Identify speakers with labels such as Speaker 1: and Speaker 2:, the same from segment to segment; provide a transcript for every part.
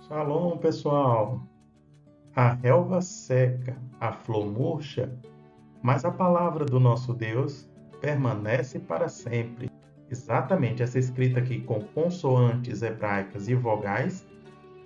Speaker 1: Shalom, pessoal! A relva seca, a flor murcha, mas a palavra do nosso Deus permanece para sempre. Exatamente, essa escrita aqui com consoantes hebraicas e vogais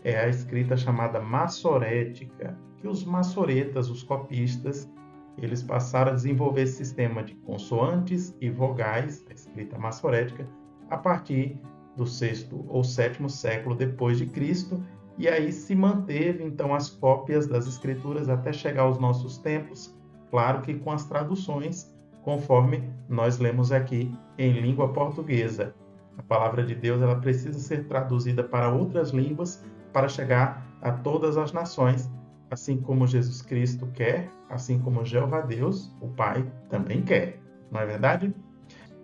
Speaker 1: é a escrita chamada massorética, que os massoretas, os copistas, eles passaram a desenvolver esse sistema de consoantes e vogais, a escrita massorética, a partir do sexto ou sétimo século depois de Cristo, e aí se manteve então as cópias das escrituras até chegar aos nossos tempos, claro que com as traduções, conforme nós lemos aqui em língua portuguesa. A palavra de Deus ela precisa ser traduzida para outras línguas para chegar a todas as nações, assim como Jesus Cristo quer, assim como Jeová Deus, o Pai, também quer. Não é verdade?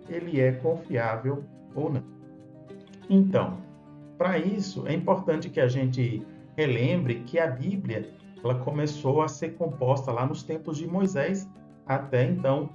Speaker 1: Ele é confiável ou não. Então, para isso, é importante que a gente relembre que a Bíblia ela começou a ser composta lá nos tempos de Moisés, até então,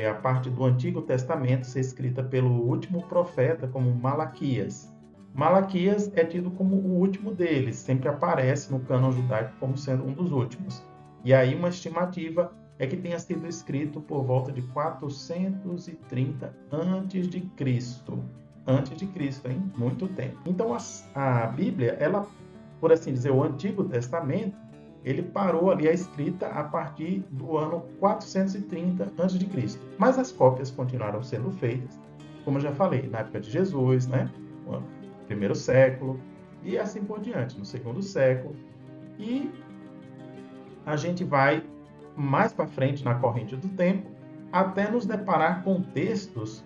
Speaker 1: a parte do Antigo Testamento ser escrita pelo último profeta, como Malaquias. Malaquias é tido como o último deles, sempre aparece no cânon judaico como sendo um dos últimos. E aí uma estimativa é que tenha sido escrito por volta de 430 antes de Cristo. Antes de Cristo, hein? Muito tempo. Então a Bíblia, ela, por assim dizer, o Antigo Testamento, ele parou ali a escrita a partir do ano 430 a.C. Mas as cópias continuaram sendo feitas, como eu já falei, na época de Jesus, né? No primeiro século, e assim por diante, no segundo século. E a gente vai mais para frente na corrente do tempo, até nos deparar com textos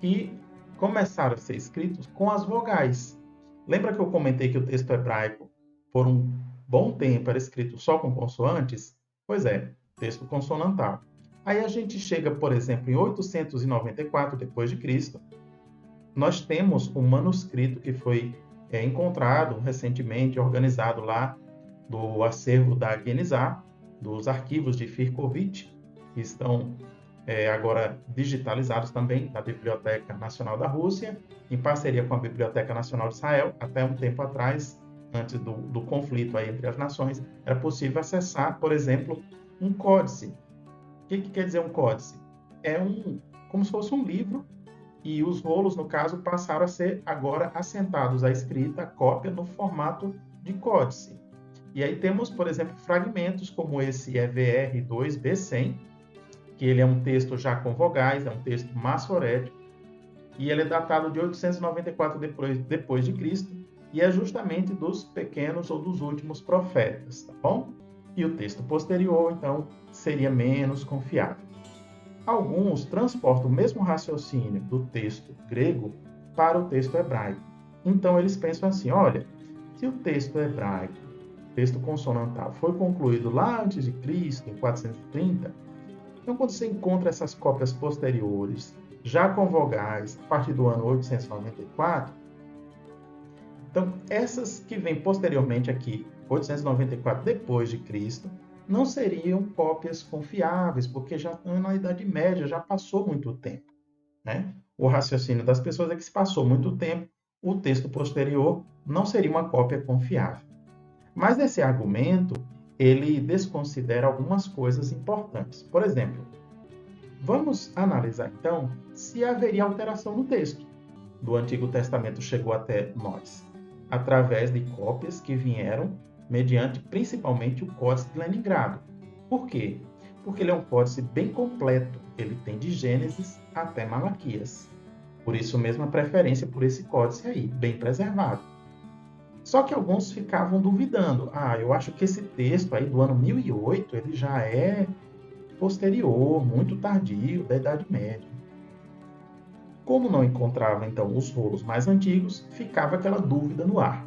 Speaker 1: que começaram a ser escritos com as vogais. Lembra que eu comentei que o texto hebraico, por um bom tempo, era escrito só com consoantes? Pois é, texto consonantal. Aí a gente chega, por exemplo, em 894 d.C., nós temos um manuscrito que foi encontrado recentemente, organizado lá do acervo da Guenizá, dos arquivos de Firkovitch, que estão agora digitalizados também na Biblioteca Nacional da Rússia, em parceria com a Biblioteca Nacional de Israel. Até um tempo atrás, antes do conflito aí entre as nações, era possível acessar, por exemplo, um códice. O que quer dizer um códice? É como se fosse um livro, e os rolos, no caso, passaram a ser agora assentados à escrita, a cópia, no formato de códice. E aí temos, por exemplo, fragmentos como esse EVR2B100, que ele é um texto já com vogais, é um texto massorético, e ele é datado de 894 depois de Cristo, e é justamente dos pequenos ou dos últimos profetas, tá bom? E o texto posterior, então, seria menos confiável. Alguns transportam o mesmo raciocínio do texto grego para o texto hebraico. Então, eles pensam assim, olha, se o texto hebraico, texto consonantal, foi concluído lá antes de Cristo, em 430, então, quando você encontra essas cópias posteriores, já com vogais, a partir do ano 894, então, essas que vêm posteriormente aqui, 894 depois de Cristo, não seriam cópias confiáveis, porque já estão na Idade Média, já passou muito tempo, né? O raciocínio das pessoas é que se passou muito tempo, o texto posterior não seria uma cópia confiável. Mas esse argumento, ele desconsidera algumas coisas importantes. Por exemplo, vamos analisar então se haveria alteração no texto do Antigo Testamento chegou até nós, através de cópias que vieram mediante principalmente o Códice de Leningrado. Por quê? Porque ele é um códice bem completo, ele tem de Gênesis até Malaquias. Por isso mesmo a preferência por esse códice aí, bem preservado. Só que alguns ficavam duvidando. Eu acho que esse texto aí do ano 1008, ele já é posterior, muito tardio, da Idade Média. Como não encontrava, então, os rolos mais antigos, ficava aquela dúvida no ar.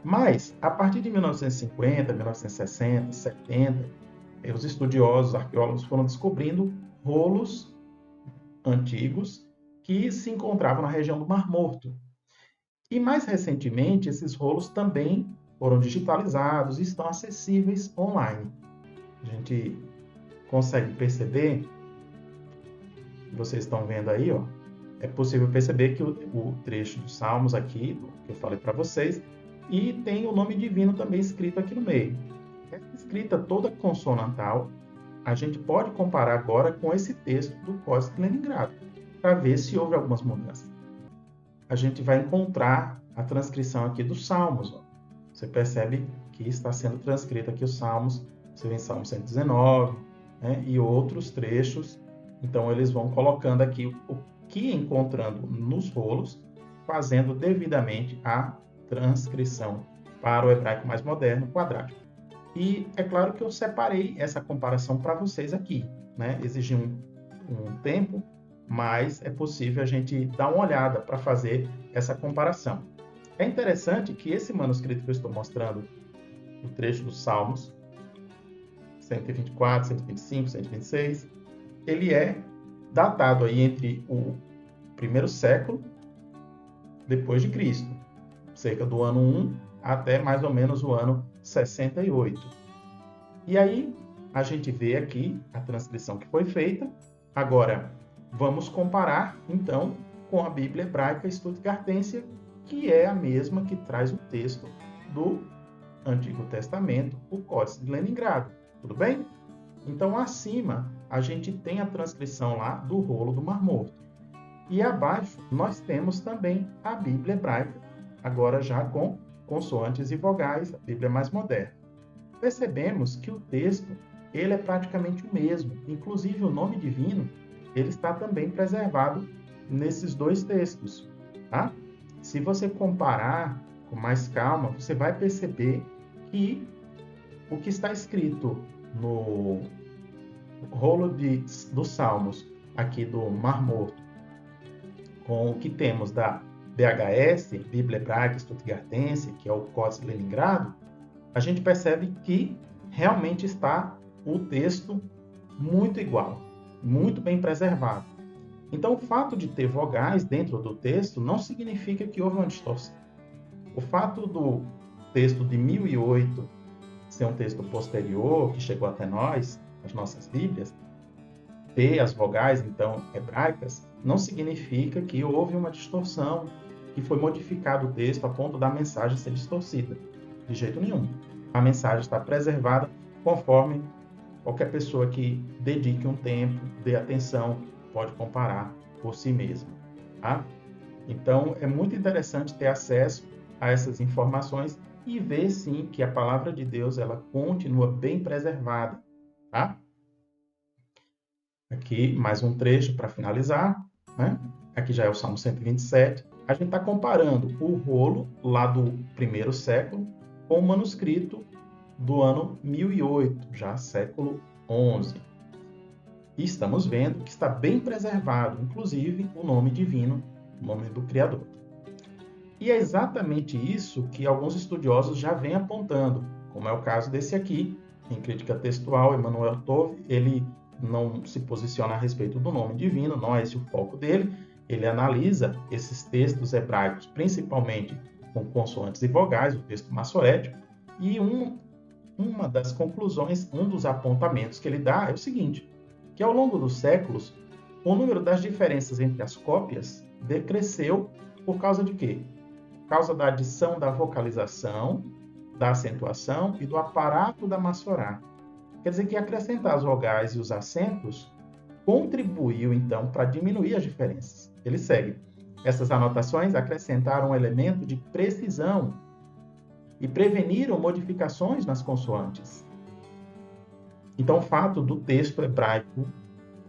Speaker 1: Mas, a partir de 1950, 1960, 70, os estudiosos, arqueólogos foram descobrindo rolos antigos que se encontravam na região do Mar Morto. E mais recentemente, esses rolos também foram digitalizados e estão acessíveis online. A gente consegue perceber, vocês estão vendo aí, é possível perceber que o trecho dos Salmos aqui, que eu falei para vocês, e tem o nome divino também escrito aqui no meio. Essa escrita toda consonantal, a gente pode comparar agora com esse texto do Códice de Leningrado, para ver se houve algumas mudanças. A gente vai encontrar a transcrição aqui dos Salmos. Ó. Você percebe que está sendo transcrito aqui os Salmos, você vê em Salmo 119, né, e outros trechos. Então, eles vão colocando aqui o que encontrando nos rolos, fazendo devidamente a transcrição para o hebraico mais moderno, quadrático. E é claro que eu separei essa comparação para vocês aqui, né? Exigiu um tempo, mas é possível a gente dar uma olhada para fazer essa comparação. É interessante que esse manuscrito que eu estou mostrando, o trecho dos Salmos, 124, 125, 126, ele é datado aí entre o primeiro século depois de Cristo, cerca do ano 1 até mais ou menos o ano 68. E aí a gente vê aqui a transcrição que foi feita. Agora, vamos comparar, então, com a Bíblia Hebraica Stuttgartense, que é a mesma que traz o texto do Antigo Testamento, o Códice de Leningrado. Tudo bem? Então, acima, a gente tem a transcrição lá do rolo do Mar Morto. E abaixo, nós temos também a Bíblia Hebraica, agora já com consoantes e vogais, a Bíblia mais moderna. Percebemos que o texto ele é praticamente o mesmo. Inclusive, o nome divino ele está também preservado nesses dois textos. Tá? Se você comparar com mais calma, você vai perceber que o que está escrito no rolo dos Salmos, aqui do Mar Morto, com o que temos da BHS, Bíblia Hebraica Stuttgartense, que é o Códice de Leningrado, a gente percebe que realmente está o texto muito igual, muito bem preservado. Então, o fato de ter vogais dentro do texto não significa que houve uma distorção. O fato do texto de 1008 ser um texto posterior, que chegou até nós, as nossas Bíblias, ter as vogais, então, hebraicas, não significa que houve uma distorção, que foi modificado o texto a ponto da mensagem ser distorcida. De jeito nenhum. A mensagem está preservada conforme qualquer pessoa que dedique um tempo, dê atenção, pode comparar por si mesmo. Tá? Então, é muito interessante ter acesso a essas informações e ver, sim, que a palavra de Deus ela continua bem preservada. Tá? Aqui, mais um trecho para finalizar. Né? Aqui já é o Salmo 127. A gente está comparando o rolo lá do primeiro século com o manuscrito do ano 1008, já século XI. E estamos vendo que está bem preservado, inclusive, o nome divino, o nome do Criador. E é exatamente isso que alguns estudiosos já vêm apontando, como é o caso desse aqui, em crítica textual, Emmanuel Tove, ele não se posiciona a respeito do nome divino, não é esse o foco dele, ele analisa esses textos hebraicos, principalmente com consoantes e vogais, o texto massorético, e uma das conclusões, um dos apontamentos que ele dá é o seguinte, que ao longo dos séculos, o número das diferenças entre as cópias decresceu por causa de quê? Por causa da adição da vocalização, da acentuação e do aparato da massorá. Quer dizer que acrescentar as vogais e os acentos contribuiu, então, para diminuir as diferenças. Ele segue. Essas anotações acrescentaram um elemento de precisão e preveniram modificações nas consoantes. Então, o fato do texto hebraico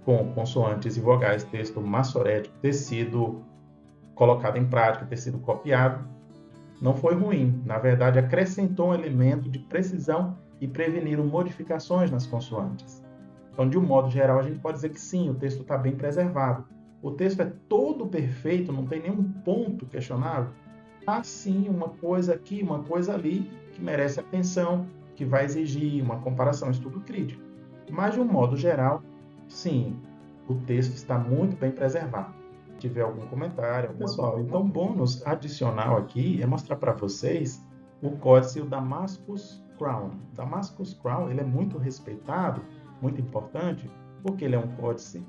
Speaker 1: com consoantes e vogais, texto massorético, ter sido colocado em prática, ter sido copiado, não foi ruim. Na verdade, acrescentou um elemento de precisão e preveniram modificações nas consoantes. Então, de um modo geral, a gente pode dizer que sim, o texto está bem preservado. O texto é todo perfeito, não tem nenhum ponto questionável. Há sim uma coisa aqui, uma coisa ali, que merece atenção, que vai exigir uma comparação, estudo crítico. Mas, de um modo geral, sim, o texto está muito bem preservado. Se tiver algum comentário, pessoal, então bônus adicional aqui é mostrar para vocês o códice o Damascus Crown. Damascus Crown ele é muito respeitado, muito importante, porque ele é um códice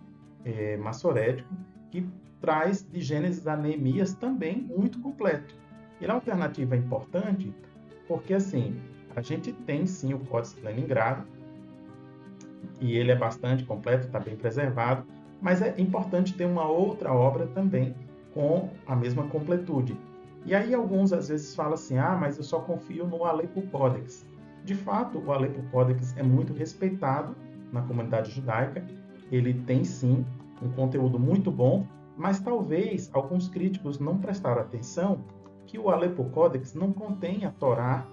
Speaker 1: massorético que traz de Gênesis a Neemias também muito completo. Ele é uma alternativa importante Porque, assim, a gente tem sim o Códice de Leningrado, e ele é bastante completo, está bem preservado, mas é importante ter uma outra obra também com a mesma completude. E aí alguns às vezes falam assim, mas eu só confio no Aleppo Codex. De fato, o Aleppo Codex é muito respeitado na comunidade judaica, ele tem sim um conteúdo muito bom, mas talvez alguns críticos não prestaram atenção que o Aleppo Codex não contém a Torá,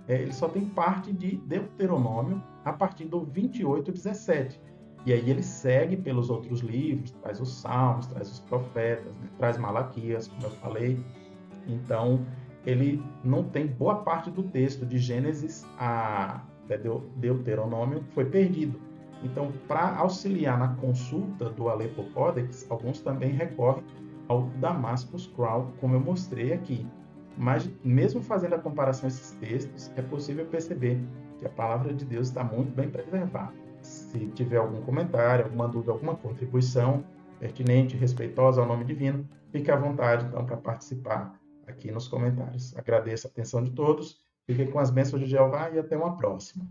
Speaker 1: ele só tem parte de Deuteronômio a partir do 28:17. E aí ele segue pelos outros livros, traz os Salmos, traz os Profetas, né? Traz Malaquias, como eu falei. Então, ele não tem boa parte do texto de Gênesis a Deuteronômio foi perdido. Então, para auxiliar na consulta do Aleppo Codex, alguns também recorrem ao Damascus Scroll, como eu mostrei aqui. Mas, mesmo fazendo a comparação a esses textos, é possível perceber que a palavra de Deus está muito bem preservada. Se tiver algum comentário, alguma dúvida, alguma contribuição pertinente, respeitosa ao nome divino, fique à vontade, então, para participar aqui nos comentários. Agradeço a atenção de todos, fiquem com as bênçãos de Jeová e até uma próxima.